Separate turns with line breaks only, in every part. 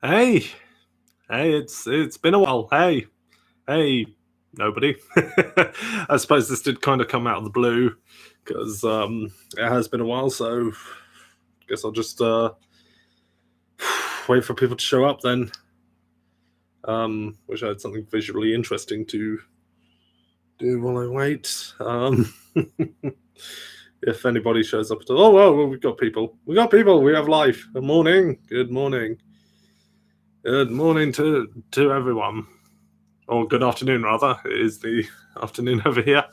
Hey, it's been a while. Hey, nobody. I suppose this did kind of come out of the blue because it has been a while. So guess I'll just wait for people to show up then. Wish I had something visually interesting to do while I wait. If anybody shows up at all. Oh, well, we've got people. We got people. We have life. Good morning. Good morning. Good morning to everyone. Or good afternoon, rather. It is the afternoon over here.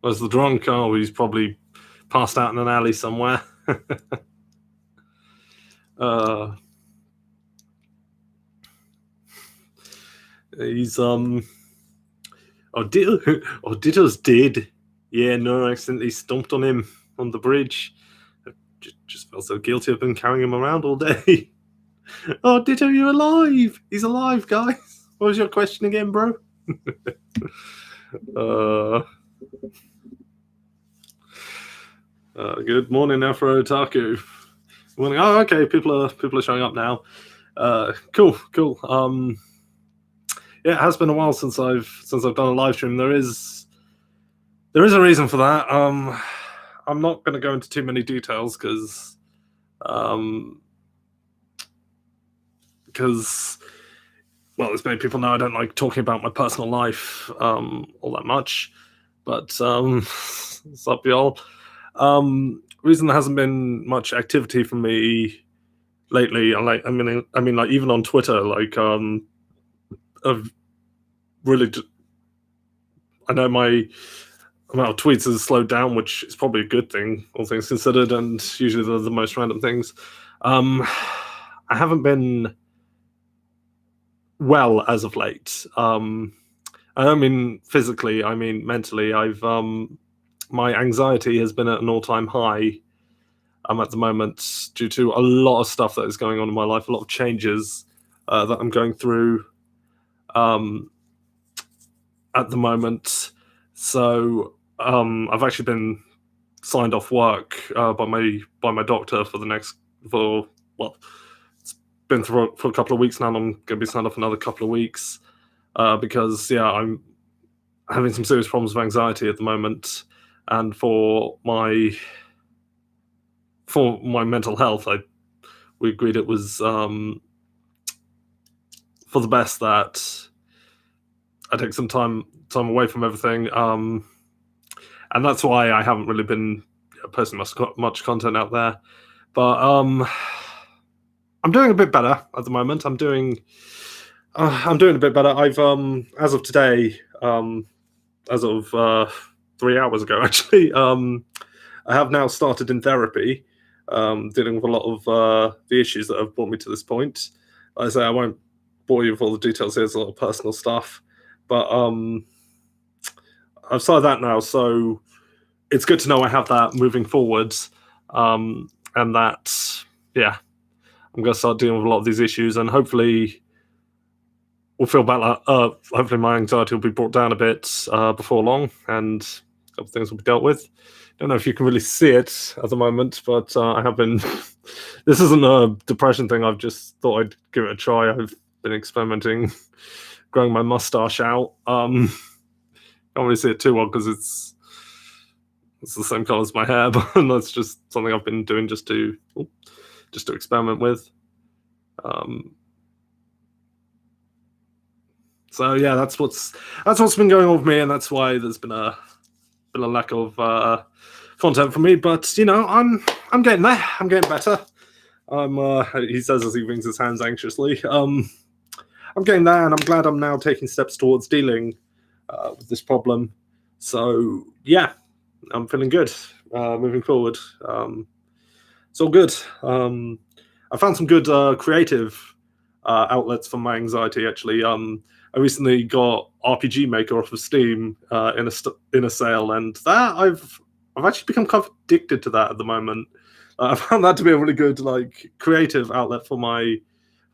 Where's the drunk? Oh, he's probably passed out in an alley somewhere. He's Ditto's dead. Yeah, no, I accidentally stomped on him on the bridge. I just felt so guilty. I've been carrying him around all day. Oh, Ditto, you're alive! He's alive, guys. What was your question again, bro? Good morning, Afro Otaku. Morning. Oh, okay. People are showing up now. Cool. Yeah, it has been a while since I've done a live stream. There is a reason for that. I'm not going to go into too many details because well, as many people know, I don't like talking about my personal life all that much. But what's up, y'all? Reason there hasn't been much activity from me lately. I mean, like even on Twitter, like I've really, I know my amount of tweets has slowed down, which is probably a good thing, all things considered. And usually they're the most random things. I haven't been well as of late. I don't mean physically, I mean mentally. I've my anxiety has been at an all-time high at the moment due to a lot of stuff that is going on in my life, a lot of changes that I'm going through at the moment. So I've actually been signed off work by my doctor for it's been for a couple of weeks now, and I'm going to be signed off another couple of weeks because I'm having some serious problems with anxiety at the moment, and for my mental health, we agreed it was for the best that I take some time away from everything, and that's why I haven't really been posting much content out there. But I'm doing a bit better at the moment. I'm doing a bit better. I've as of today, as of 3 hours ago, actually, I have now started in therapy, dealing with a lot of the issues that have brought me to this point. Like I say, I won't bore you with all the details. There's a lot of personal stuff, but I've started that now, so it's good to know I have that moving forwards, and that, yeah, I'm going to start dealing with a lot of these issues, and hopefully we'll feel better. Hopefully my anxiety will be brought down a bit before long, and a couple of things will be dealt with. Don't know if you can really see it at the moment, but I have been. This isn't a depression thing. I've just thought I'd give it a try. I've been experimenting, growing my mustache out. Can't really see it too well because it's the same color as my hair, but that's just something I've been doing just to experiment with. So yeah, that's what's been going on with me, and that's why there's been a lack of content for me. But I'm getting there. I'm getting better. He says as he wrings his hands anxiously. I'm getting there, and I'm glad I'm now taking steps towards dealing with this problem. So yeah, I'm feeling good moving forward. It's all good. I found some good creative outlets for my anxiety, actually. I recently got RPG Maker off of Steam in a sale, and that I've actually become kind of addicted to that at the moment. I found that to be a really good creative outlet for my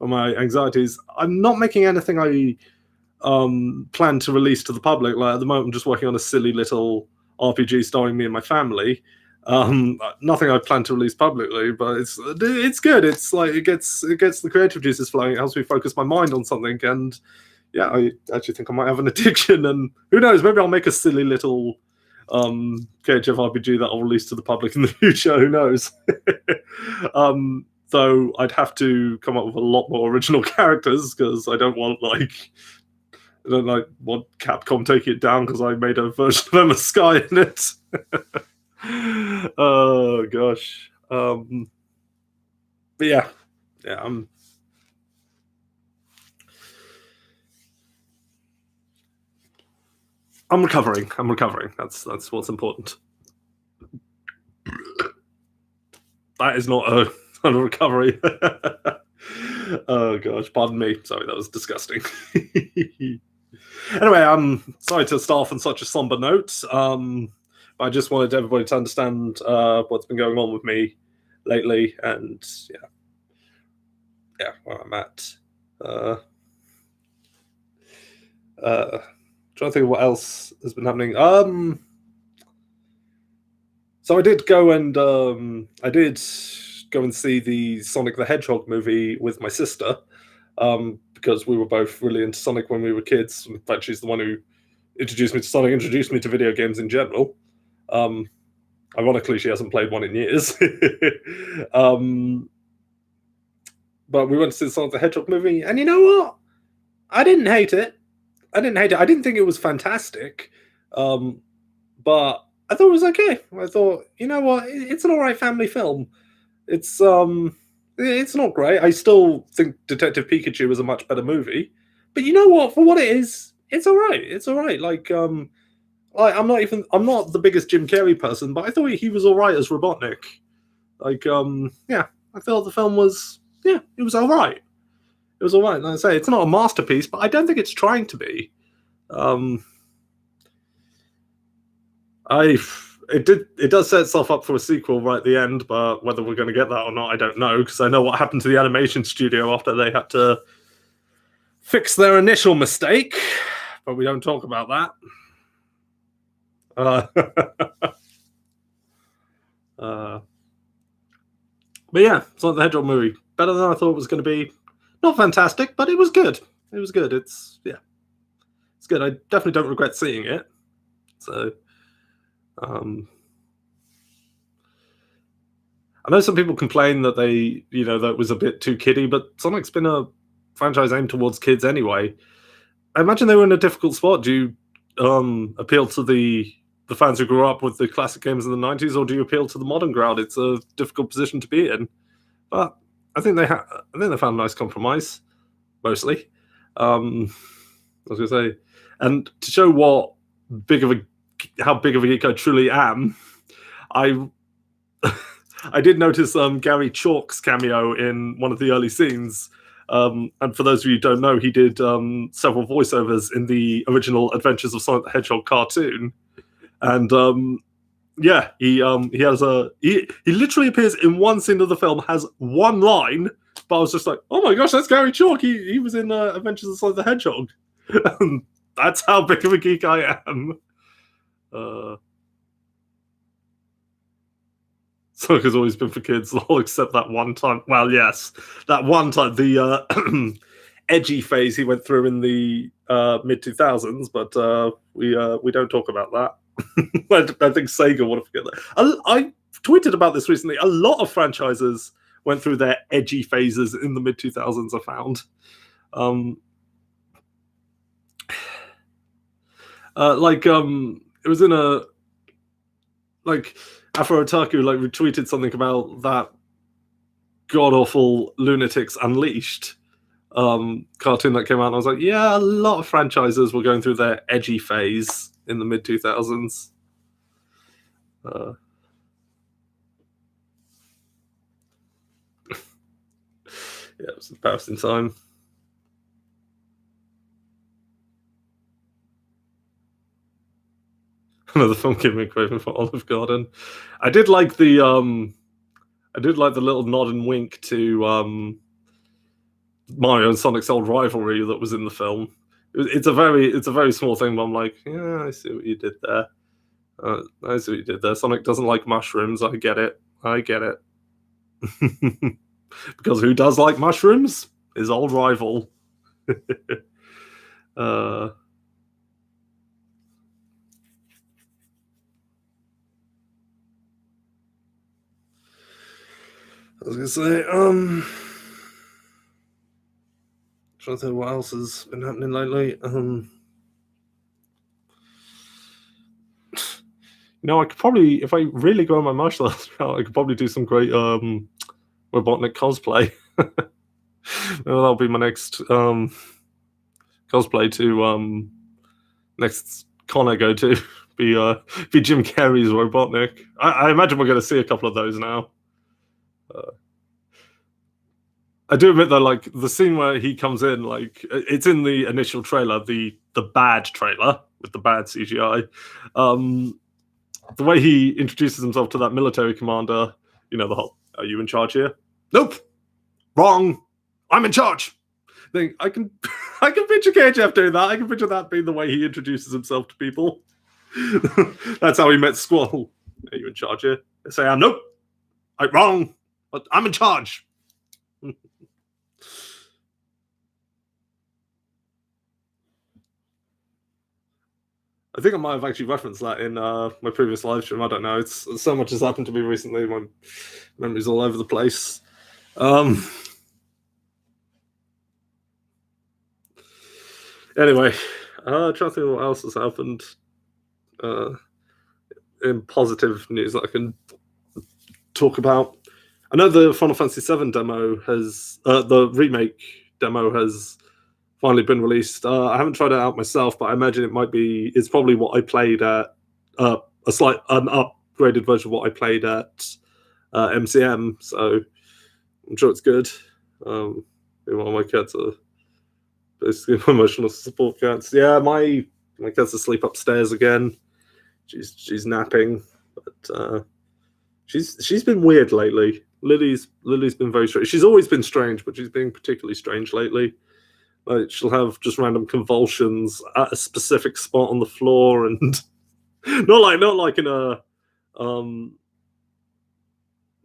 anxieties. I'm not making anything I plan to release to the public. Like at the moment, I'm just working on a silly little RPG starring me and my family. Nothing I plan to release publicly, but it's good. It's like it gets the creative juices flowing. It helps me focus my mind on something, and yeah, I actually think I might have an addiction. And who knows? Maybe I'll make a silly little KHF RPG that I'll release to the public in the future. Who knows? Though I'd have to come up with a lot more original characters because I don't want Capcom taking it down because I made a version of Emma Sky in it. Oh gosh. But yeah, I'm recovering. That's what's important. That is not a recovery. Oh gosh, pardon me. Sorry, that was disgusting. Anyway, I'm sorry to start off on such a somber note. I just wanted everybody to understand what's been going on with me lately, and yeah, where I'm at. Trying to think of what else has been happening. So I did go and see the Sonic the Hedgehog movie with my sister, because we were both really into Sonic when we were kids. In fact, she's the one who introduced me to Sonic, introduced me to video games in general. Ironically, she hasn't played one in years. But we went to see the Sonic the Hedgehog movie, and you know what? I didn't hate it. I didn't think it was fantastic, but I thought it was okay. I thought, you know what? It's an all right family film. It's not great. I still think Detective Pikachu is a much better movie, but you know what? For what it is, it's all right. It's all right. Like, I'm not the biggest Jim Carrey person, but I thought he was all right as Robotnik. Like, yeah, I thought the film was, it was all right. It was all right. Like I say, it's not a masterpiece, but I don't think it's trying to be. It does set itself up for a sequel right at the end, but whether we're going to get that or not, I don't know, because I know what happened to the animation studio after they had to fix their initial mistake, but we don't talk about that. But yeah, Sonic the Hedgehog movie, better than I thought it was going to be. Not fantastic, but it was good. It was good. It's good. I definitely don't regret seeing it. So, I know some people complain that that it was a bit too kiddie, but Sonic's been a franchise aimed towards kids anyway. I imagine they were in a difficult spot. Do you appeal to the fans who grew up with the classic games in the 90s, or do you appeal to the modern crowd? It's a difficult position to be in, but I think they found a nice compromise, mostly. I was going to say, and to show how big of a geek I truly am, I did notice Gary Chalk's cameo in one of the early scenes. And for those of you who don't know, he did several voiceovers in the original Adventures of Sonic the Hedgehog cartoon. And he literally appears in one scene of the film, has one line, but I was just like, oh my gosh, that's Gary Chalk. He was in Adventures of Sonic the Hedgehog. That's how big of a geek I am. Sonic has always been for kids, all except that one time. Well, yes, that one time, the edgy phase he went through in the mid-2000s, but we don't talk about that. I think Sega would have forget that. I tweeted about this recently. A lot of franchises went through their edgy phases in the mid-2000s, I found. It was in a Afro Otaku retweeted something about that god-awful Lunatics Unleashed cartoon that came out, and I was like, yeah, a lot of franchises were going through their edgy phase in the mid-2000s. Yeah, it was an embarrassing time. Another film giving me a craving for Olive Garden. I did like the little nod and wink to Mario and Sonic's old rivalry that was in the film. It's a very small thing, but I'm like, yeah, I see what you did there. I see what you did there. Sonic doesn't like mushrooms. I get it. I get it. Because who does like mushrooms? His old rival. I was gonna say, trying to think what else has been happening lately. I could probably, if I really go on my martial arts route, I could probably do some great Robotnik cosplay. That'll be my next cosplay to next con I go to. Be Jim Carrey's Robotnik. I imagine we're going to see a couple of those now. I do admit though, like the scene where he comes in, like it's in the initial trailer, the bad trailer with the bad CGI. The way he introduces himself to that military commander, the whole, "Are you in charge here?" "Nope, wrong. I'm in charge." I can picture KHF doing that. I can picture that being the way he introduces himself to people. That's how he met Squall. "Are you in charge here?" They say, "Nope, I'm wrong, but I'm in charge." I think I might have actually referenced that in my previous live stream. I don't know. It's so much has happened to me recently. My memory's all over the place. Anyway, trying to think what else has happened in positive news that I can talk about. I know the Final Fantasy VII demo has the remake demo has finally been released. I haven't tried it out myself, but I imagine it's probably what I played at an upgraded version of what I played at MCM. So I'm sure it's good. One of my cats are basically emotional support cats. Yeah, my cat's asleep upstairs again. She's napping, but she's been weird lately. Lily's been very strange. She's always been strange, but she's been particularly strange lately. Like she'll have just random convulsions at a specific spot on the floor, and not like in a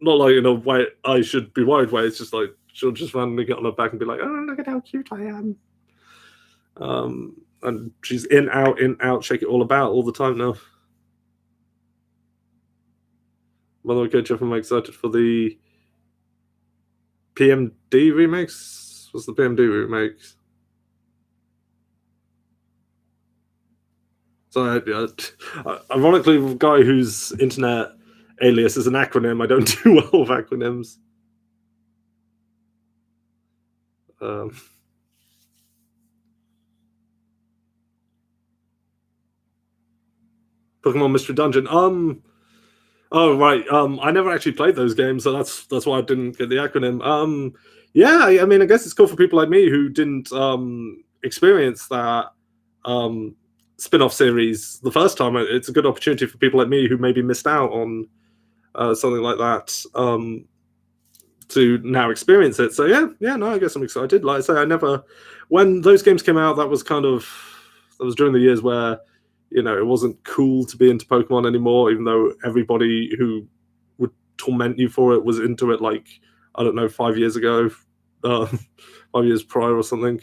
not like in a way I should be worried way. It's just like she'll just randomly get on her back and be like, "Oh, look at how cute I am." And she's in, out, shake it all about all the time now. By the way, KHF, I'm excited for the PMD remix. What's the PMD remix? So, ironically, the guy whose internet alias is an acronym, I don't do well with acronyms. Pokemon Mystery Dungeon. Oh right. I never actually played those games, so that's why I didn't get the acronym. Yeah. I mean, I guess it's cool for people like me who didn't experience that spin-off series the first time. It's a good opportunity for people like me who maybe missed out on something like that to now experience it. So yeah. No, I guess I'm excited. Like I say, when those games came out, that was during the years where it wasn't cool to be into Pokemon anymore, even though everybody who would torment you for it was into it, like, I don't know, 5 years ago, 5 years prior or something.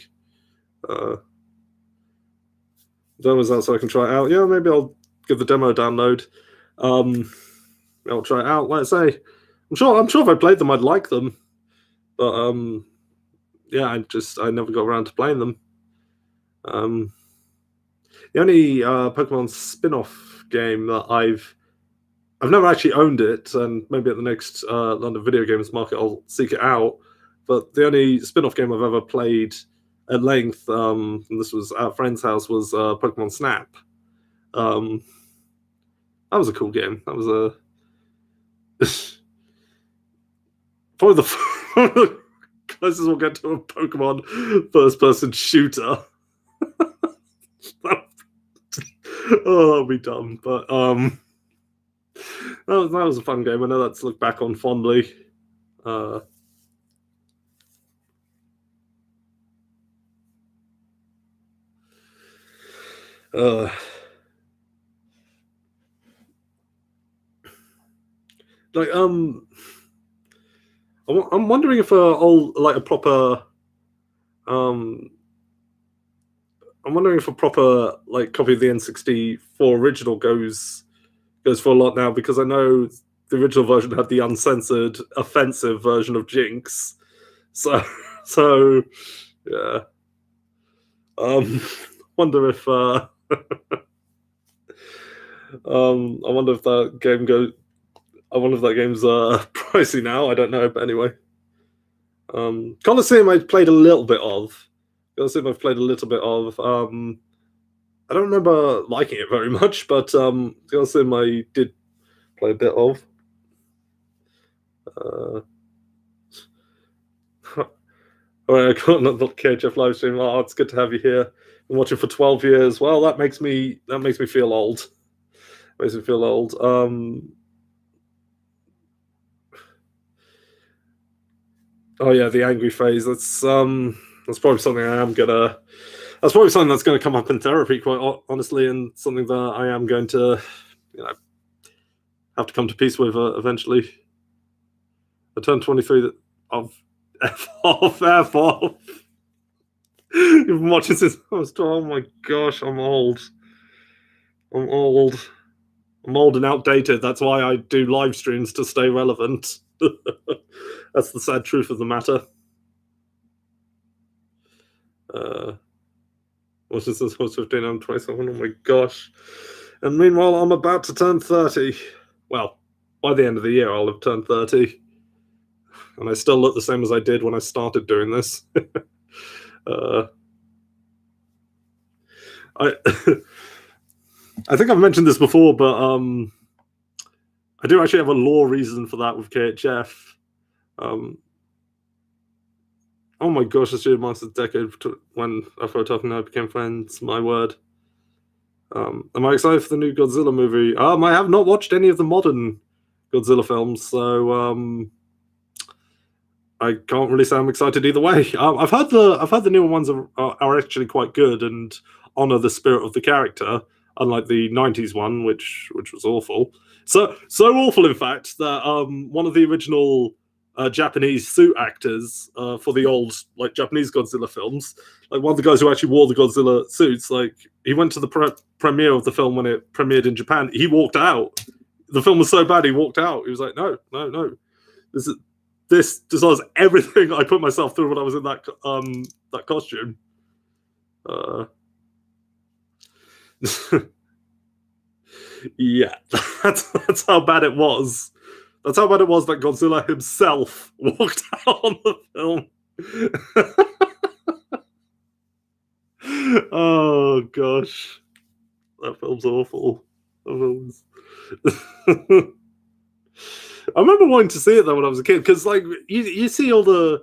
Demo's out so I can try it out. Yeah, maybe I'll give the demo a download. I'll try it out. Like I say, I'm sure if I played them, I'd like them. But yeah, I never got around to playing them. The only Pokemon spin-off game that I've never actually owned it, and maybe at the next London Video Games Market I'll seek it out. But the only spin-off game I've ever played at length, and this was at a friend's house, was Pokemon Snap. That was a cool game. That was probably the closest we'll get to a Pokemon first-person shooter. That'll be dumb, but that was a fun game. I know that's looked back on fondly. like I'm wondering if a proper I'm wondering if a proper like copy of the N64 original goes for a lot now, because I know the original version had the uncensored offensive version of Jinx. So so yeah. Wonder if I wonder if that game goes. I wonder if that game's pricey now. I don't know, but anyway. Colosseum I've played a little bit of. Colosseum I've played a little bit of. I don't remember liking it very much, but Colosseum I did play a bit of. All right, I got another KHF live stream. Oh, it's good to have you here. Been watching for 12 years. Well, that makes me feel old. Makes me feel old. Oh yeah, the angry phase. That's probably something I am gonna. That's probably something that's going to come up in therapy, quite honestly, and something that I am going to, have to come to peace with eventually. I turned 23. Of F off, F off. You've been watching since I was 12. Oh my gosh, I'm old. I'm old. I'm old and outdated. That's why I do live streams, to stay relevant. That's the sad truth of the matter. What's this? I was 15, I'm 27. Oh my gosh. And meanwhile, I'm about to turn 30. Well, by the end of the year, I'll have turned 30. And I still look the same as I did when I started doing this. I think I've mentioned this before, but I do actually have a law reason for that with KHF. Oh my gosh, this year marks a decade when Afro Tough and I became friends. My word. Am I excited for the new Godzilla movie? I have not watched any of the modern Godzilla films, so I can't really say I'm excited either way. I've heard the newer ones are actually quite good and honor the spirit of the character, unlike the '90s one, which was awful. So awful, in fact, that one of the original Japanese suit actors for the old like Japanese Godzilla films, like one of the guys who actually wore the Godzilla suits, like he went to the premiere of the film when it premiered in Japan. He walked out. The film was so bad, he walked out. He was like, no. This deserves everything I put myself through when I was in that costume. Yeah, that's how bad it was. That's how bad it was that Godzilla himself walked out on the film. Oh gosh, that film's awful. That film's... I remember wanting to see it though when I was a kid, because like you see all the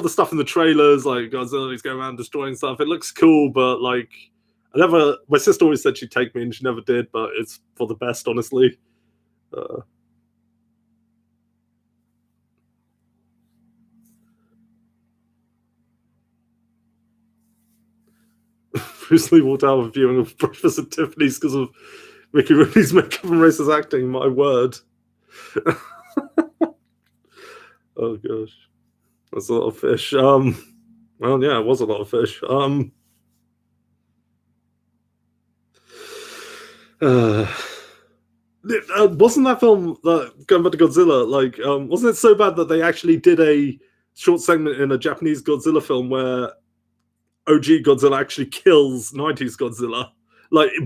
stuff in the trailers, like Godzilla's going around destroying stuff. It looks cool, but like my sister always said she'd take me, and she never did. But it's for the best, honestly. Bruce Lee walked out of a viewing of Breakfast at Tiffany's because of Mickey Rooney's makeup and racist acting. My word. Oh gosh, that's a lot of fish. Well, yeah, it was a lot of fish. Wasn't that film going back to Godzilla? Like, wasn't it so bad that they actually did a short segment in a Japanese Godzilla film where OG Godzilla actually kills '90s Godzilla?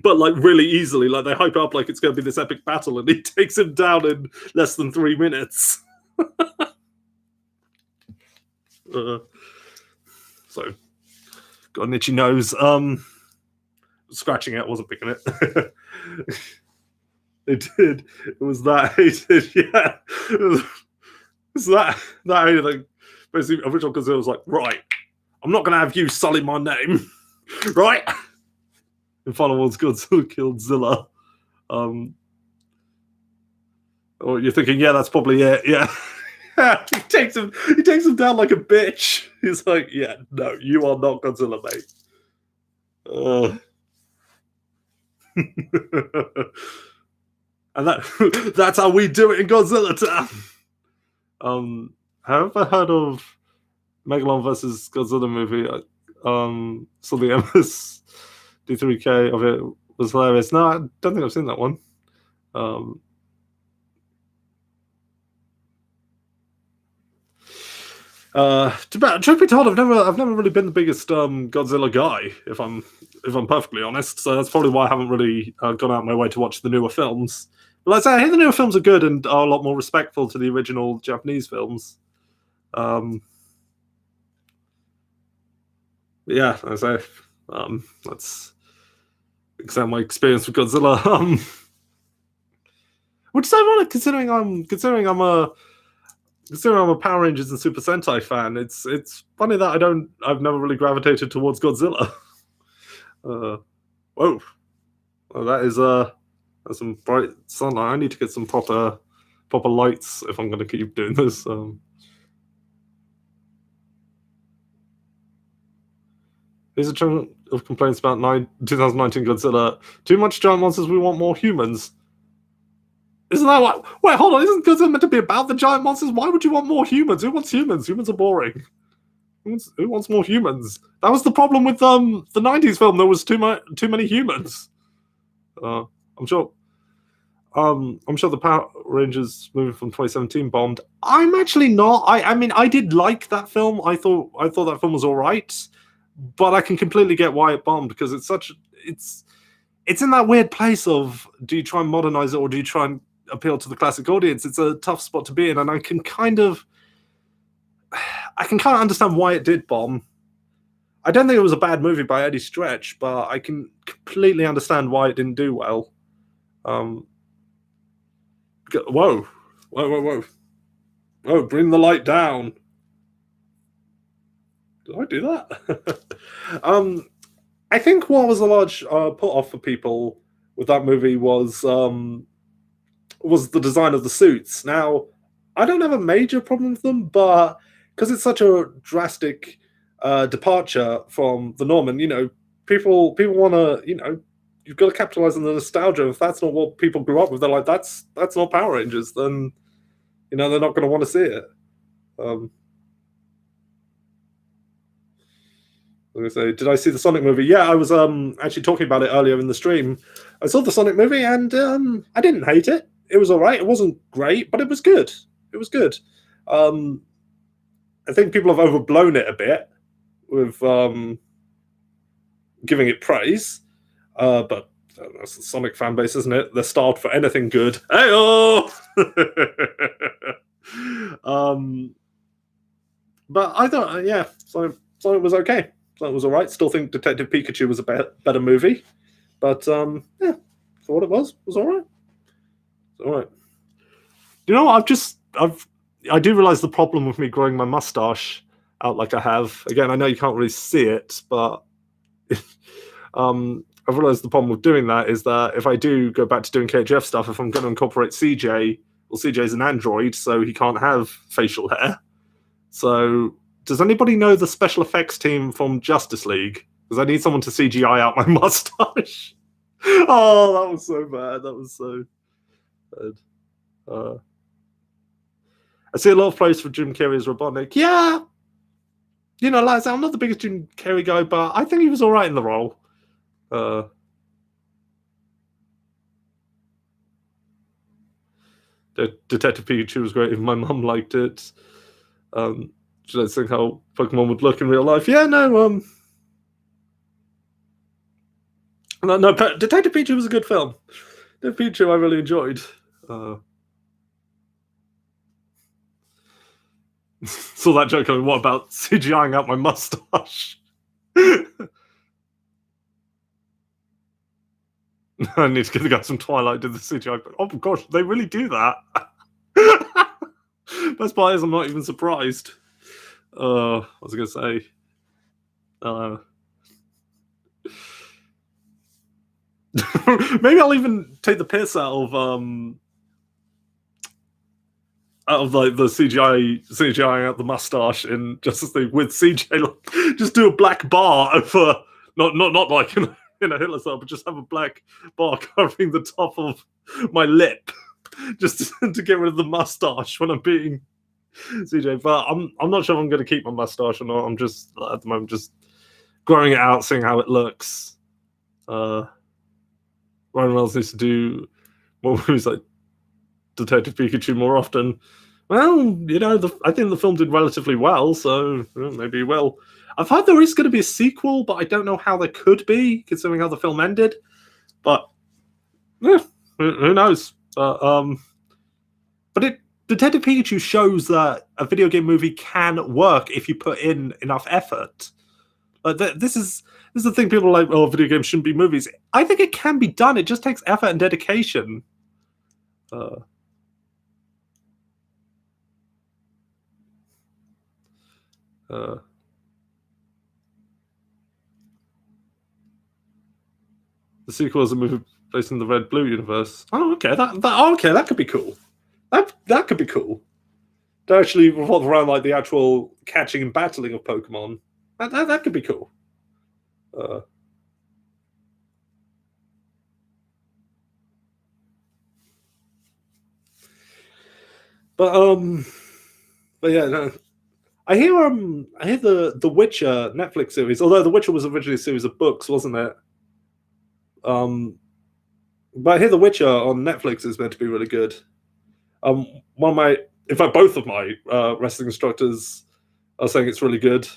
But really easily. Like they hype up like it's going to be this epic battle, and he takes him down in less than 3 minutes. So, got an itchy nose. Scratching it, I wasn't picking it. It did. It was that hated. Yeah, it was that hated. Like basically, original Godzilla was like, right, I'm not going to have you sully my name, right? In Final Wars, Godzilla killed Zilla. Or you're thinking, yeah, that's probably it. Yeah. He takes him down like a bitch. He's like, yeah, no, you are not Godzilla, mate. and that's how we do it in Godzilla Town. Have I heard of Megalon versus Godzilla movie? Saw the MS D3K of it, was hilarious. No, I don't think I've seen that one. Truth be told, I've never really been the biggest Godzilla guy, if I'm perfectly honest. So that's probably why I haven't really gone out of my way to watch the newer films. But like I say, I hear the newer films are good and are a lot more respectful to the original Japanese films. Yeah, I say that's exactly my experience with Godzilla. Which is ironic considering I'm a Power Rangers and Super Sentai fan. It's funny that I've never really gravitated towards Godzilla. Whoa, well, that is that's some bright sunlight. I need to get some proper lights if I'm going to keep doing this. Here's a chunk of complaints about 2019 Godzilla. Too much giant monsters. We want more humans. Isn't that what? Wait, hold on. Isn't Godzilla meant to be about the giant monsters? Why would you want more humans? Who wants humans? Humans are boring. Who wants more humans? That was the problem with the '90s film. There was too many humans. I'm sure the Power Rangers movie from 2017 bombed. I'm actually not. I mean, I did like that film. I thought that film was all right, but I can completely get why it bombed because it's in that weird place of do you try and modernize it or do you try and appeal to the classic audience? It's a tough spot to be in, and I can kind of understand why it did bomb. I don't think it was a bad movie by any stretch, but I can completely understand why it didn't do well. Whoa, bring the light down. Did I do that? I think what was a large put off for people with that movie was the design of the suits. Now, I don't have a major problem with them, but because it's such a drastic departure from the norm, and people want to, you've got to capitalize on the nostalgia. If that's not what people grew up with, they're like, that's not Power Rangers. Then, they're not going to want to see it. Did I see the Sonic movie? Yeah, I was actually talking about it earlier in the stream. I saw the Sonic movie and I didn't hate it. It was all right. It wasn't great, but it was good. It was good. I think people have overblown it a bit with giving it praise, but that's the Sonic fan base, isn't it? They're starved for anything good. Hey-oh! But I thought, yeah, Sonic was okay. That was all right. Still think Detective Pikachu was a better movie, but yeah, for what it was all right. It's all right. You know, I do realize the problem with me growing my mustache out like I have. Again, I know you can't really see it, but I've realized the problem with doing that is that if I do go back to doing KHF stuff, if I'm going to incorporate CJ, well, CJ's an android, so he can't have facial hair. So, does anybody know the special effects team from Justice League? Because I need someone to CGI out my mustache. Oh, that was so bad. That was so bad. I see a lot of praise for Jim Carrey as Robotnik. Yeah, like I said, I'm not the biggest Jim Carrey guy, but I think he was all right in the role. Detective Pikachu was great. Even my mum liked it. Should I think how Pokemon would look in real life? Yeah, no. No. Detective Pikachu was a good film. Detective Pikachu I really enjoyed. Saw that joke coming. What about CGIing out my mustache? I need to give the guys some Twilight to the CGI. Oh gosh, they really do that. Best part is I'm not even surprised. What was I going to say? Maybe I'll even take the piss out of like the CGI out the mustache in Justice League with CJ. Just do a black bar over, not like in a Hitler style, but just have a black bar covering the top of my lip, just to get rid of the mustache when I'm being CJ. But I'm not sure if I'm going to keep my mustache or not. I'm just at the moment just growing it out, seeing how it looks. Ryan Reynolds needs to do more movies like Detective Pikachu more often. Well, you know, I think the film did relatively well, so maybe he will. I've heard there is going to be a sequel, but I don't know how there could be, considering how the film ended. But yeah, who knows? But Detective Pikachu shows that a video game movie can work if you put in enough effort. This is the thing. People are like, oh, video games shouldn't be movies. I think it can be done. It just takes effort and dedication. The sequel is a movie based in the Red Blue universe. Oh, okay. That could be cool. That could be cool. To actually revolve around like the actual catching and battling of Pokemon. That could be cool. But yeah, no. I hear the Witcher Netflix series, although the Witcher was originally a series of books, wasn't it? But I hear the Witcher on Netflix is meant to be really good. In fact, both of my wrestling instructors are saying it's really good.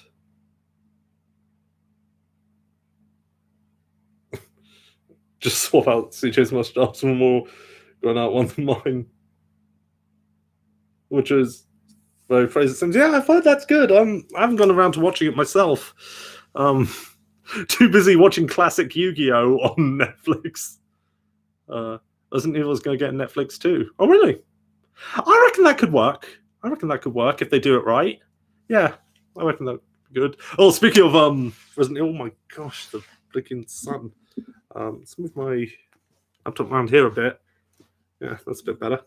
Just swap out CJ's mustache for more going out one than mine, which is very Fraser Sims. Yeah, I've heard that's good. I haven't gone around to watching it myself. Too busy watching classic Yu-Gi-Oh on Netflix. Resident Evil is going to get Netflix too. Oh, really? I reckon that could work. I reckon that could work if they do it right. Yeah, I reckon that would be good. Oh, speaking of Resident Evil, oh my gosh, the blinking sun. Let's move my laptop around here a bit. Yeah, that's a bit better.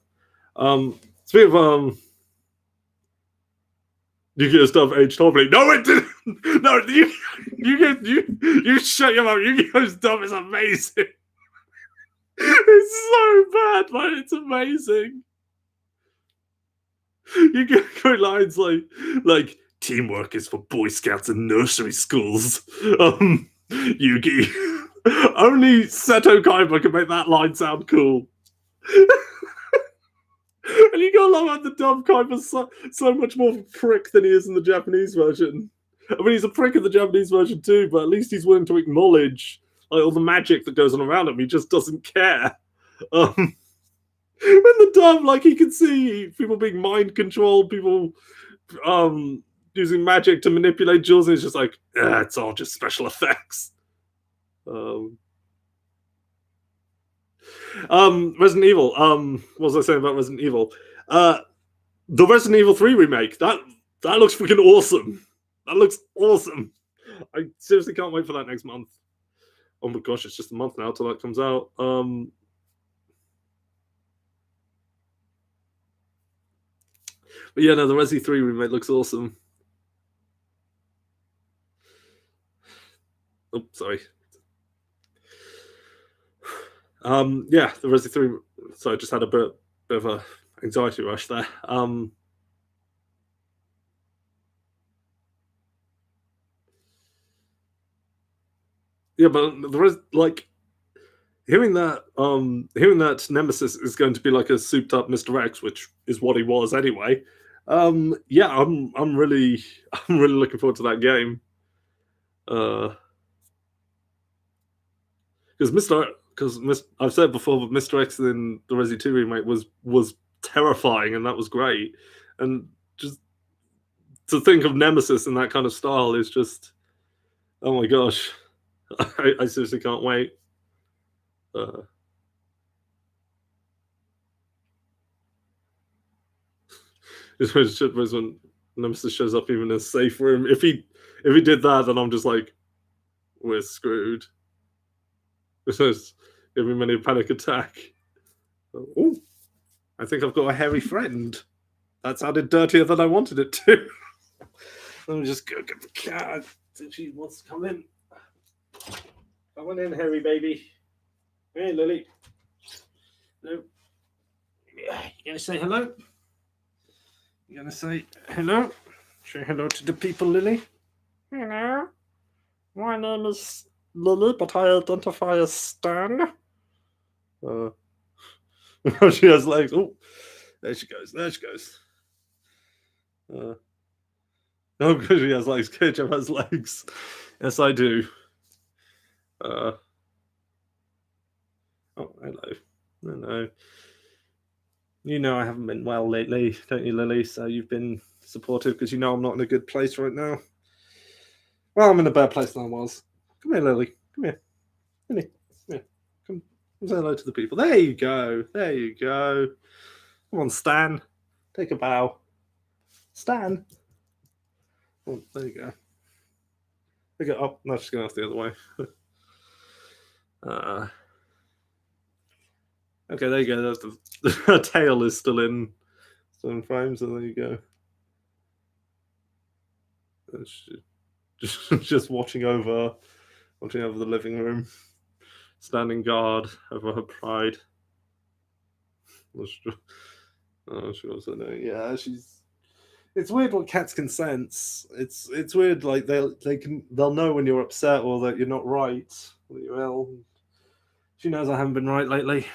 Speaking of Yu-Gi-Oh stuff aged horribly. No, it didn't. No, you shut your mouth. Yu-Gi-Oh stuff is amazing. It's so bad, but it's amazing. You get great lines like teamwork is for Boy Scouts and nursery schools. Yugi. Only Seto Kaiba can make that line sound cool. And you gotta love how the dub Kaiba's so much more of a prick than he is in the Japanese version. I mean, he's a prick in the Japanese version too, but at least he's willing to acknowledge all the magic that goes on around him. He just doesn't care. When the dub, like, he can see people being mind controlled, people using magic to manipulate Jules, and he's just like, it's all just special effects. Resident Evil. What was I saying about Resident Evil? The Resident Evil 3 remake. That looks freaking awesome. That looks awesome. I seriously can't wait for that next month. Oh my gosh, it's just a month now till that comes out. But yeah, no, the Resi 3 remake looks awesome. Oh, sorry. Yeah, the Resi 3. So I just had a bit of a anxiety rush there. Yeah, but there is like hearing that Nemesis is going to be like a souped up Mr. X, which is what he was anyway. Yeah, I'm really looking forward to that game. Because I've said before, but Mr. X in the Resi 2 remake was terrifying, and that was great. And just to think of Nemesis in that kind of style is just, oh my gosh, I seriously can't wait. It's when Nemesis shows up even in a safe room. If he did that, then I'm just like, we're screwed. Because give me many a panic attack. Oh, I think I've got a hairy friend. That sounded dirtier than I wanted it to. Let me just go get the cat. She wants to come in. Come on in, hairy baby. Hey, Lily. Hello. You gonna say hello? You gonna say hello? Say hello to the people, Lily. Hello. My name is Lily, but I identify as Stan. She has legs. Oh, there she goes. There she goes. Oh, because she has legs. KHF has legs. Yes, I do. Oh, hello. Hello. You know I haven't been well lately, don't you, Lily? So you've been supportive because you know I'm not in a good place right now. Well, I'm in a better place than I was. Come here, Lily. Come here. Lily. Come here. Come say hello to the people. There you go. There you go. Come on, Stan. Take a bow. Stan. Oh, there you go. Pick it up. No, she's going off the other way. Okay, there you go. The tail is still in frame, so there you go. Just watching over the living room, standing guard over her pride. She also know. Yeah, she's. It's weird what cats can sense. It's weird. Like they'll know when you're upset or that you're not right. Well, she knows I haven't been right lately.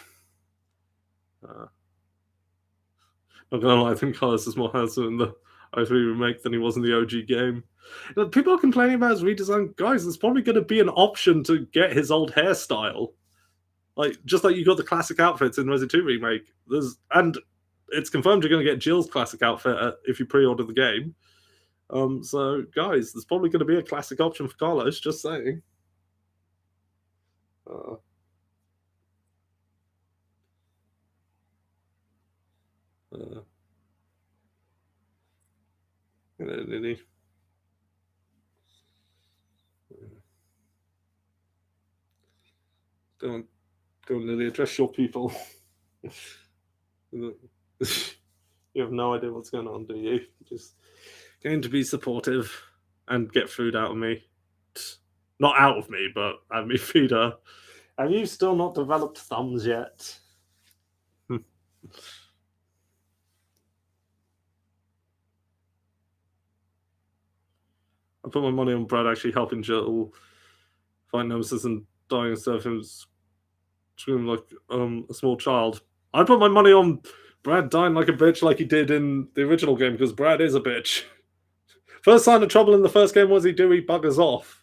Not gonna lie, I think Carlos is more handsome in the i3 remake than he was in the OG game. People are complaining about his redesign. Guys, there's probably going to be an option to get his old hairstyle. Just like you got the classic outfits in Resident 2 remake. And it's confirmed you're going to get Jill's classic outfit if you pre-order the game. So, guys, there's probably going to be a classic option for Carlos, just saying. Lily. Don't, Lily, address your people. You have no idea what's going on, do you? Just going to be supportive and get food out of me. Not out of me, but have me feed her. Have you still not developed thumbs yet? I put my money on Brad actually helping Jill find Nemesis and dying instead of him screaming like a small child. I put my money on Brad dying like a bitch like he did in the original game because Brad is a bitch. First sign of trouble in the first game was he buggers off.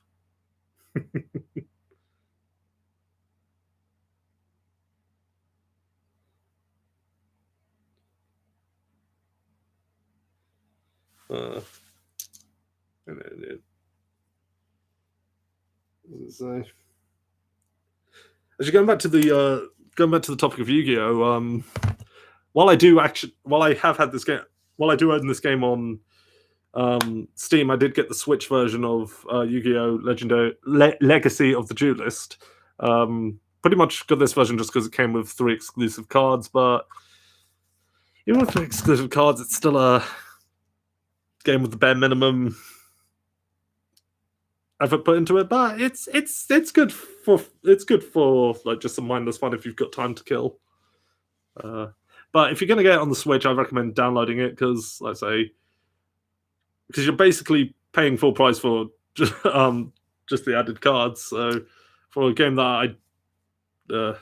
So, actually, going back to the topic of Yu-Gi-Oh, while I do own this game on Steam, I did get the Switch version of Yu-Gi-Oh! Legacy of the Duelist. Pretty much got this version just because it came with 3 exclusive cards, but even with 3 exclusive cards, it's still a game with the bare minimum effort put into it. But it's good for like just some mindless fun if you've got time to kill. But if you're going to get it on the Switch, I recommend downloading it because, like I say, because you're basically paying full price for just the added cards. So for a game that I don't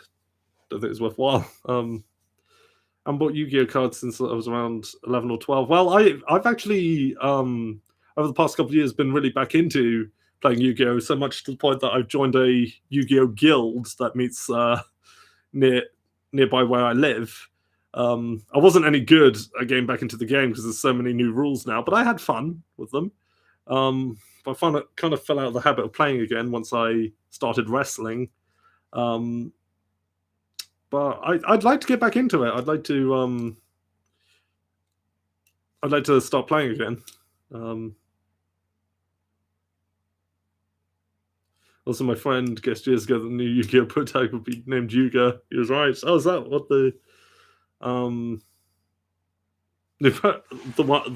think is worthwhile. I bought Yu-Gi-Oh cards since I was around 11 or 12. Well, I've actually over the past couple of years been really back into playing Yu-Gi-Oh, so much to the point that I've joined a Yu-Gi-Oh guild that meets nearby where I live. I wasn't any good at getting back into the game because there's so many new rules now, but I had fun with them. I kind of fell out of the habit of playing again once I started wrestling. But I'd like to get back into it. I'd like to start playing again. Also, my friend guessed years ago the new Yu-Gi-Oh prototype would be named Yuga. He was right. Oh, is that what the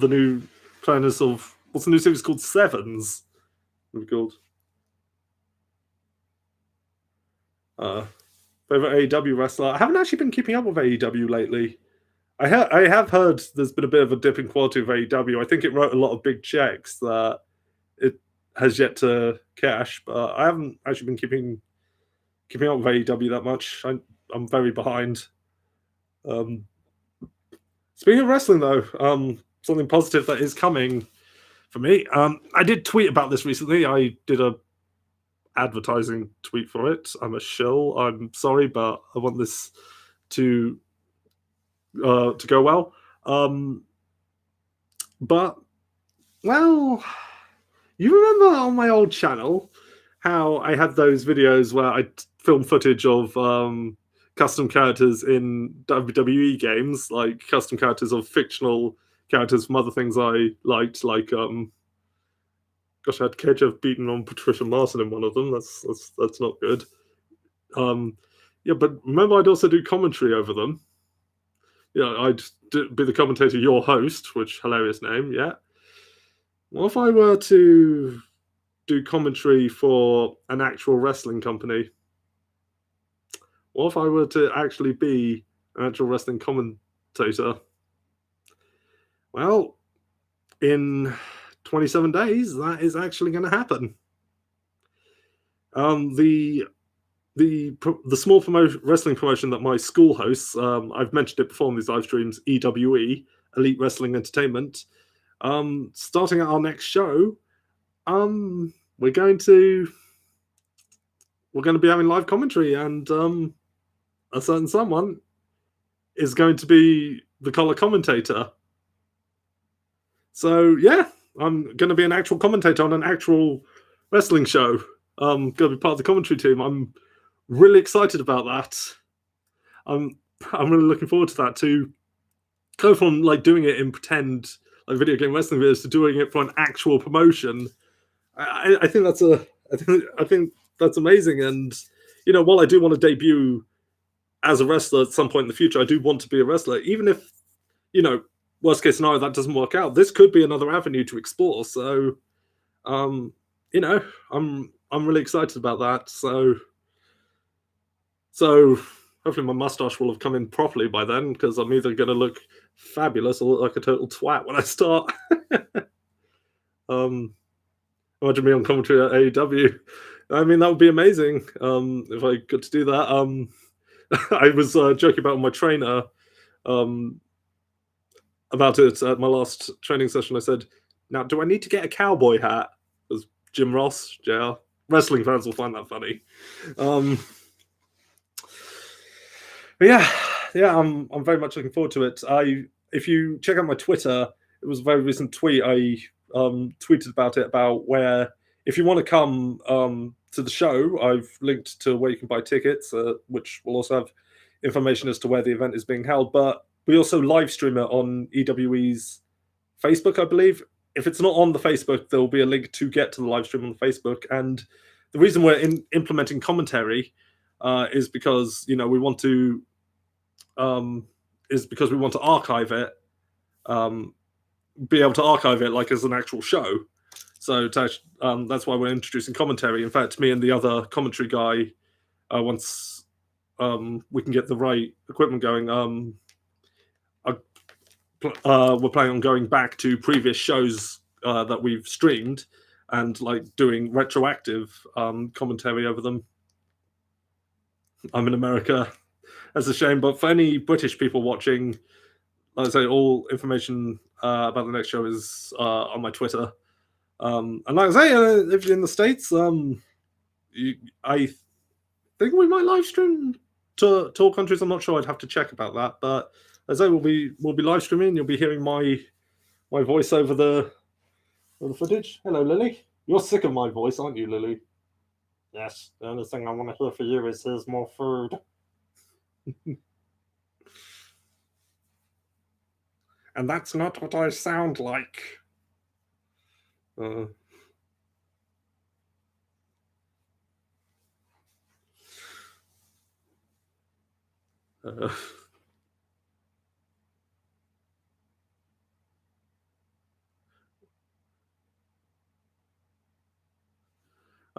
new planners of what's the new series called? Sevens. Would be called. Favorite AEW wrestler. I haven't actually been keeping up with AEW lately. I have heard there's been a bit of a dip in quality of AEW. I think it wrote a lot of big checks that it has yet to cash, but I haven't actually been keeping up with AEW that much. I'm very behind. Um, Speaking of wrestling, though, something positive that is coming for me. I did tweet about this recently. I did a advertising tweet for it. I'm a shill. I'm sorry, but I want this to go well. But well, you remember on my old channel how I had those videos where I filmed footage of custom characters in WWE games, like custom characters of fictional characters from other things I liked, like gosh, I had KHF beaten on Patricia Martin in one of them. That's not good. Yeah, but remember, I'd also do commentary over them. Yeah, I'd be the commentator, your host, which hilarious name. Yeah. What if I were to do commentary for an actual wrestling company? What if I were to actually be an actual wrestling commentator? Well, in 27 days, that is actually going to happen. The small wrestling promotion that my school hosts, I've mentioned it before on these live streams, EWE, Elite Wrestling Entertainment. Starting at our next show, we're going to be having live commentary, and a certain someone is going to be the color commentator. So yeah, I'm going to be an actual commentator on an actual wrestling show. Going to be part of the commentary team. I'm really excited about that. I'm really looking forward to that, to go from like doing it in pretend like video game wrestling videos to doing it for an actual promotion. I think that's I think that's amazing. And while I do want to debut as a wrestler at some point in the future, I do want to be a wrestler, even if worst case scenario that doesn't work out. This could be another avenue to explore. So, um, I'm really excited about that. So hopefully my mustache will have come in properly by then, because I'm either going to look fabulous or look like a total twat when I start. um, Imagine me on commentary at AEW. I mean, that would be amazing if I got to do that. I was joking about my trainer about it at my last training session. I said, "Now, do I need to get a cowboy hat?" Because Jim Ross, JR, wrestling fans will find that funny. But yeah, I'm very much looking forward to it. If you check out my Twitter, it was a very recent tweet. I tweeted about it, about where if you want to come to the show, I've linked to where you can buy tickets, which will also have information as to where the event is being held. But we also live stream it on EWE's Facebook, I believe. If it's not on the Facebook, there will be a link to get to the live stream on the Facebook. And the reason we're implementing commentary is because we want to archive it, be able to archive it like as an actual show. So that's why we're introducing commentary. In fact, me and the other commentary guy, once we can get the right equipment going, we're planning on going back to previous shows that we've streamed and like doing retroactive commentary over them. I'm in America. That's a shame, but for any British people watching, like I say, all information about the next show is on my Twitter. And like I say, if you're in the States, I think we might live stream to all countries. I'm not sure. I'd have to check about that. But as I say, we'll be live streaming. You'll be hearing my voice over the footage. Hello, Lily. You're sick of my voice, aren't you, Lily? Yes. The only thing I want to hear for you is here's more food. And that's not what I sound like.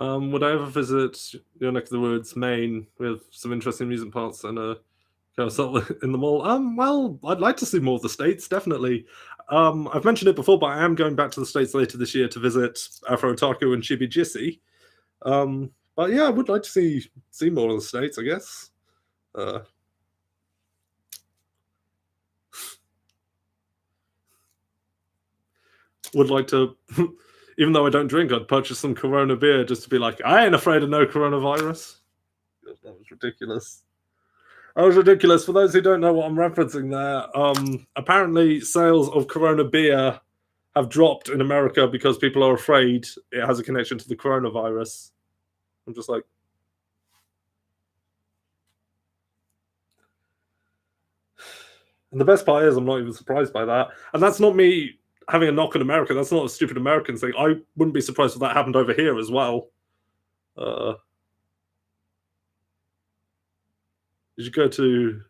Would I ever visit your neck of the woods, Maine, with some interesting amusement parks and a carousel in the mall? Well, I'd like to see more of the States, definitely. I've mentioned it before, but I am going back to the States later this year to visit Afro Otaku and Shibijisi. But yeah, I would like to see more of the States, I guess. Uh, would like to, even though I don't drink, I'd purchase some Corona beer just to be like, I ain't afraid of no coronavirus. That was ridiculous. That was ridiculous. For those who don't know what I'm referencing there, apparently sales of Corona beer have dropped in America because people are afraid it has a connection to the coronavirus. I'm just like, and the best part is I'm not even surprised by that. And that's not me having a knock on America. That's not a stupid American thing. I wouldn't be surprised if that happened over here as well. Did you go to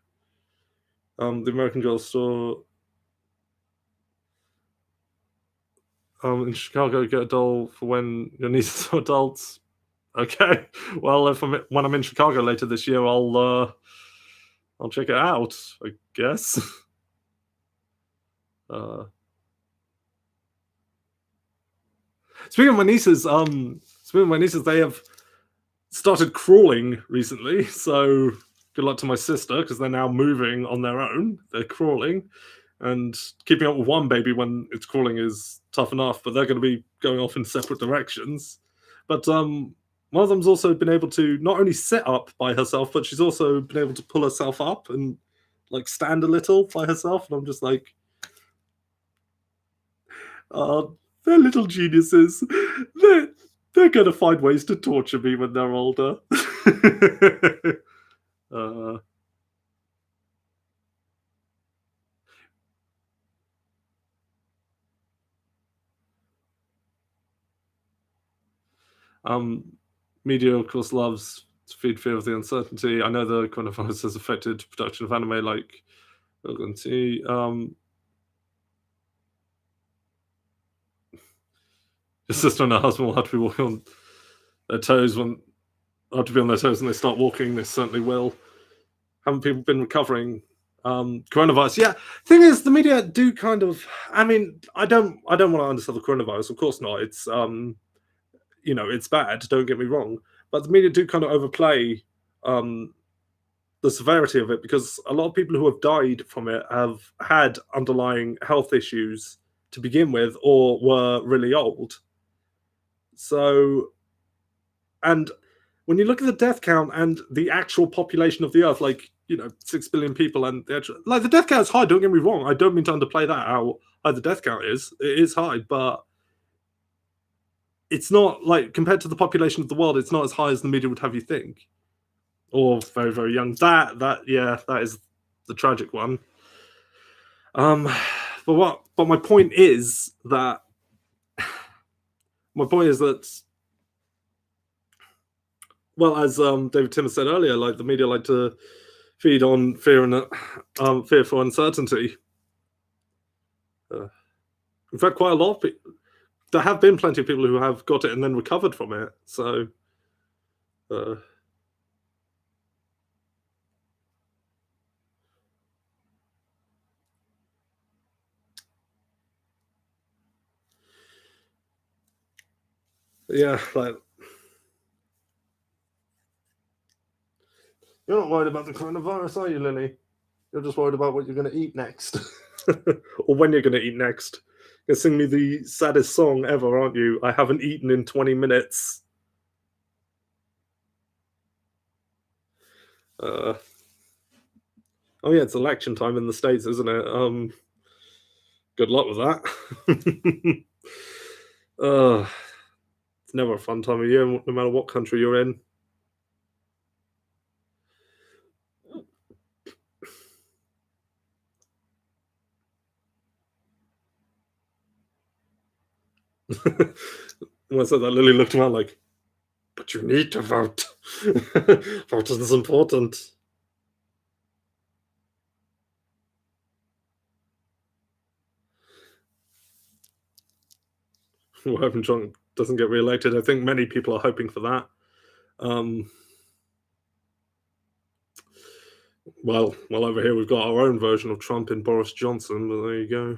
the American Girl store in Chicago? Get a doll for when your nieces are adults. Okay. Well, when I'm in Chicago later this year, I'll check it out, I guess. Uh, speaking of my nieces, they have started crawling recently. So good luck to my sister because they're now moving on their own. They're crawling, and keeping up with one baby when it's crawling is tough enough. But they're going to be going off in separate directions. But one of them's also been able to not only sit up by herself, but she's also been able to pull herself up and like stand a little by herself. And I'm just like, they're little geniuses. They're gonna find ways to torture me when they're older. uh, um, media, of course, loves to feed fear of the uncertainty. I know the coronavirus has affected production of anime like see. Your sister and her husband will have to be walking on their toes when have to be on their toes when they start walking. They certainly will. Haven't people been recovering coronavirus? Yeah. Thing is, the media do kind of. I mean, I don't want to undersell the coronavirus. Of course not. It's it's bad. Don't get me wrong, but the media do kind of overplay um, the severity of it because a lot of people who have died from it have had underlying health issues to begin with, or were really old. So, and when you look at the death count and the actual population of the Earth, like 6 billion people, and the death count is high. Don't get me wrong. I don't mean to underplay that. How high the death count is. It is high, but it's not like compared to the population of the world. It's not as high as the media would have you think, or very very young. That is the tragic one. But my point is that well, as David Timmer said earlier, like the media like to feed on fear and fear for uncertainty. In fact, quite a lot of people. There have been plenty of people who have got it and then recovered from it. So, yeah, like you're not worried about the coronavirus, are you, Lily? You're just worried about what you're going to eat next, or when you're going to eat next. You're sing me the saddest song ever, aren't you? I haven't eaten in 20 minutes. Oh yeah, it's election time in the States, isn't it? Good luck with that. It's never a fun time of year, no matter what country you're in. When I said that, Lily looked around like, but you need to vote. Voting is important. Well, I've been trying doesn't get re-elected. I think many people are hoping for that. Well, over here we've got our own version of Trump in Boris Johnson, but there you go.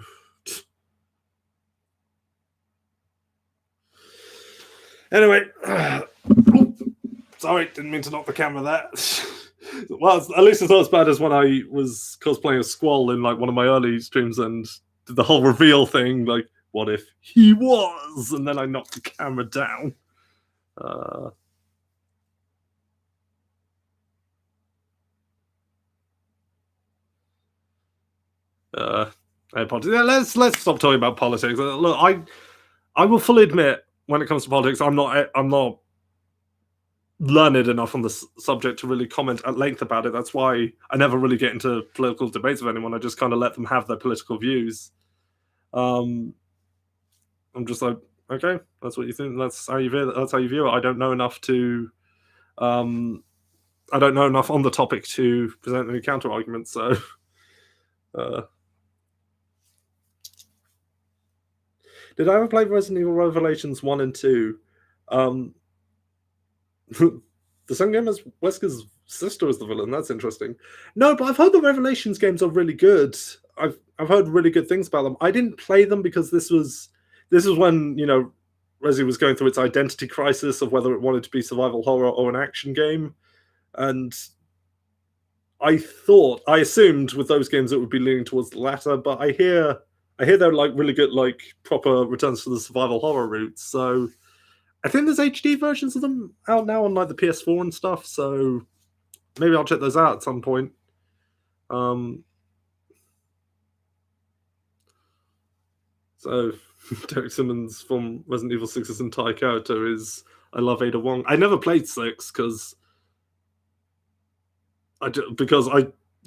Anyway, sorry, didn't mean to knock the camera there. Well, at least it's not as bad as when I was cosplaying a squall in like one of my early streams and did the whole reveal thing, like, what if he was? And then I knocked the camera down. Let's stop talking about politics. Look, I will fully admit when it comes to politics, I'm not learned enough on the subject to really comment at length about it. That's why I never really get into political debates with anyone. I just kind of let them have their political views. I'm just like, okay, that's what you think. That's how you view it. That's how you view it. I don't know enough to. I don't know enough on the topic to present any counter arguments. So. Did I ever play Resident Evil Revelations 1 and 2? The same game as Wesker's sister is the villain. That's interesting. No, but I've heard the Revelations games are really good. I've heard really good things about them. I didn't play them because this was when, you know, Resi was going through its identity crisis of whether it wanted to be survival horror or an action game. And I assumed with those games it would be leaning towards the latter, but I hear they're like really good, like proper returns to the survival horror roots. So I think there's HD versions of them out now on like the PS4 and stuff. So maybe I'll check those out at some point. So Derek Simmons from Resident Evil 6's entire character is I love Ada Wong. I never played 6 because I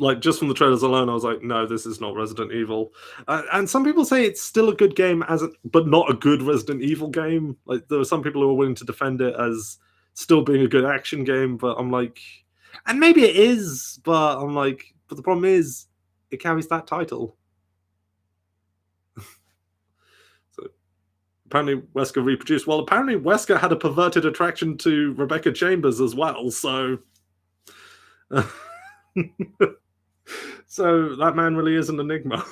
like just from the trailers alone, I was like, no, this is not Resident Evil. And some people say it's still a good game but not a good Resident Evil game. Like there are some people who are willing to defend it as still being a good action game, but I'm like, and maybe it is, but I'm like, but the problem is it carries that title. So apparently Wesker reproduced. Well, apparently Wesker had a perverted attraction to Rebecca Chambers as well, so so that man really is an enigma.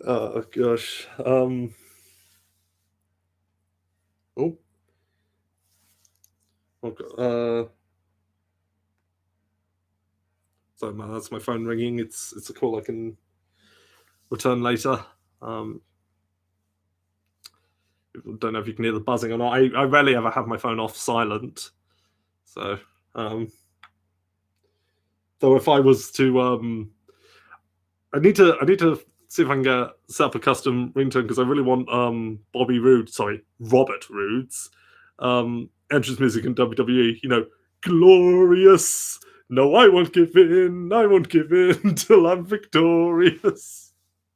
Oh gosh. Sorry, man, that's my phone ringing. It's a call I can return later. Don't know if you can hear the buzzing or not. I rarely ever have my phone off silent. So, though if I was to, I need to see if I can set up a custom ringtone because I really want Robert Roode's entrance music in WWE. You know, glorious. No, I won't give in. I won't give in till I'm victorious,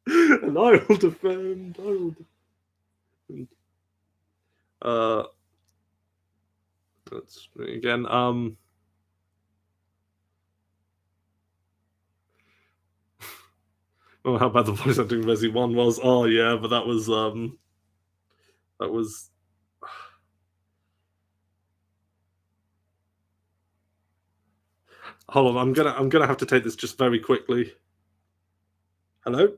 and I will defend. I will defend. That's again. Oh, how bad the voice acting in Resi 1 was. Oh yeah, but that was hold on, I'm gonna have to take this just very quickly. Hello?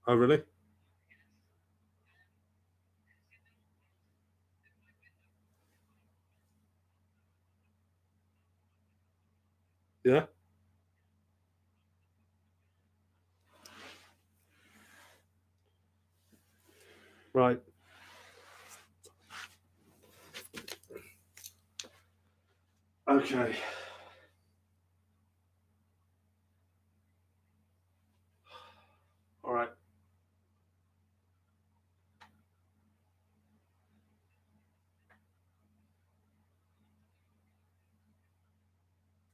Oh really? Yeah. Right. Okay. All right.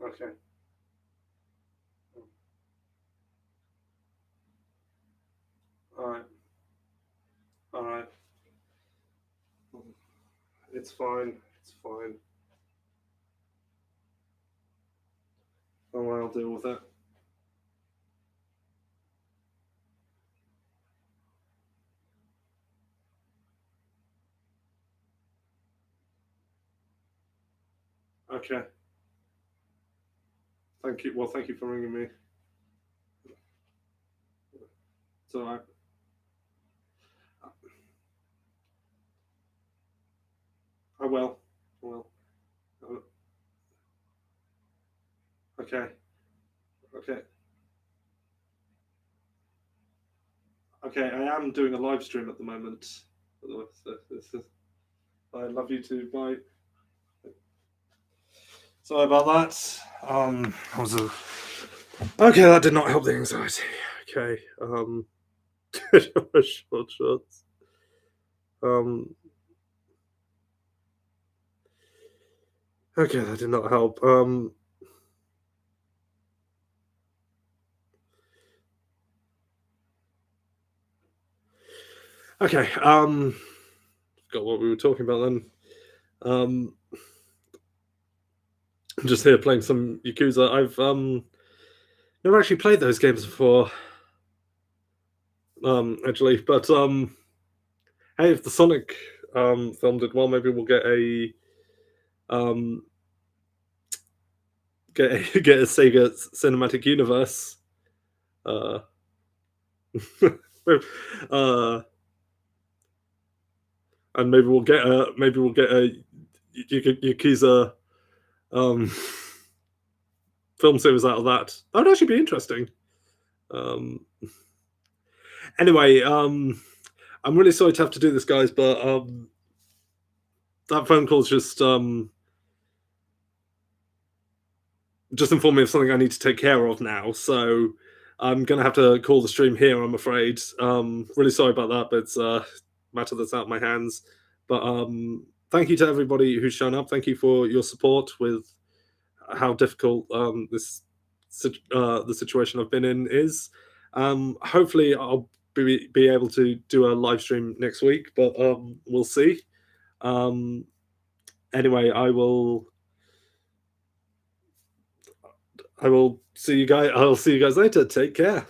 Okay. All right. All right. It's fine. It's fine. Don't worry, I'll deal with it. Okay. Thank you. Well, thank you for ringing me. It's all right. I will. I will. Okay. Okay. Okay. I am doing a live stream at the moment. So this is. I love you too. Bye. Sorry about that. Okay, that did not help the anxiety. Okay. Short shots. Okay, that did not help. Okay. Got what we were talking about then. I'm just here playing some Yakuza. I've never actually played those games before. Actually, but hey, if the Sonic film did well, maybe we'll get a um get a get a Sega cinematic universe. Uh, uh, and maybe we'll get a Yakuza um film series out of that. That would actually be interesting. Um, anyway, I'm really sorry to have to do this, guys, but that phone call's just informed me of something I need to take care of now. So I'm gonna have to call the stream here. I'm afraid. Really sorry about that, but it's a matter that's out of my hands. But thank you to everybody who's shown up. Thank you for your support with how difficult the situation I've been in is. Hopefully, I'll be able to do a live stream next week, but we'll see. Anyway, I will see you guys. I'll see you guys later. Take care.